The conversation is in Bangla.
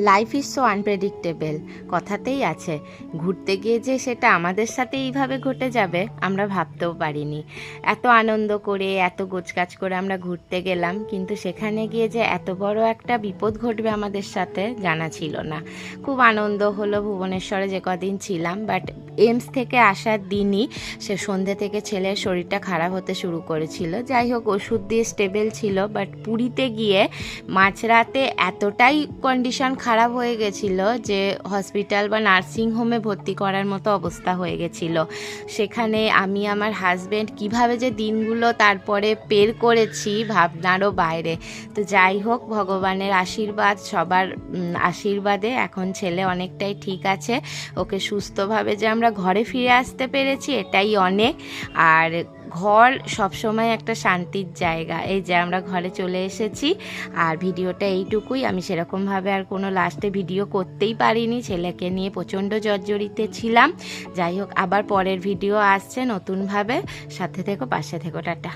লাইফ ইজ সো আনপ্রেডিক্টেবল কথাতেই আছে। ঘুরতে গিয়ে যে সেটা আমাদের সাথে এইভাবে ঘটে যাবে আমরা ভাবতেও পারিনি। এত আনন্দ করে এত গোছগাছ করে আমরা ঘুরতে গেলাম, কিন্তু সেখানে গিয়ে যে এত বড় একটা বিপদ ঘটবে আমাদের সাথে জানা ছিল না। খুব আনন্দ হলো ভুবনেশ্বরে যে কদিন ছিলাম, বাট এইমস থেকে আসার দিনই সে সন্ধ্যে থেকে ছেলের শরীরটা খারাপ হতে শুরু করেছিল। যাই হোক, ওষুধ দিয়ে স্টেবল ছিল, বাট পুরীতে গিয়ে মাঝরাতে এতটাই কন্ডিশন খারাপ হয়ে গেছিল যে হসপিটাল বা নার্সিং হোমে ভর্তি করার মতো অবস্থা হয়ে গেছিল। সেখানে আমি আমার হাজব্যান্ড কিভাবে যে দিনগুলো তারপরে পের করেছি ভাবনারও বাইরে। তো যাই হোক, ভগবানের আশীর্বাদ, সবার আশীর্বাদে এখন ছেলে অনেকটাই ঠিক আছে। ওকে সুস্থভাবে যে আমরা ঘরে ফিরে আসতে পেরেছি এটাই অনেক। আর ঘর সবসময় একটা শান্তির জায়গা। এই যে আমরা ঘরে চলে এসেছি, আর ভিডিওটা এইটুকুই। আমি সেরকমভাবে আর কোনো লাস্টে ভিডিও করতেই পারিনি, ছেলেকে নিয়ে প্রচণ্ড জর্জরিতে ছিলাম। যাই হোক, আবার পরের ভিডিও আসছে নতুনভাবে, সাথে থেকো, পাশে থেকো, টাটা।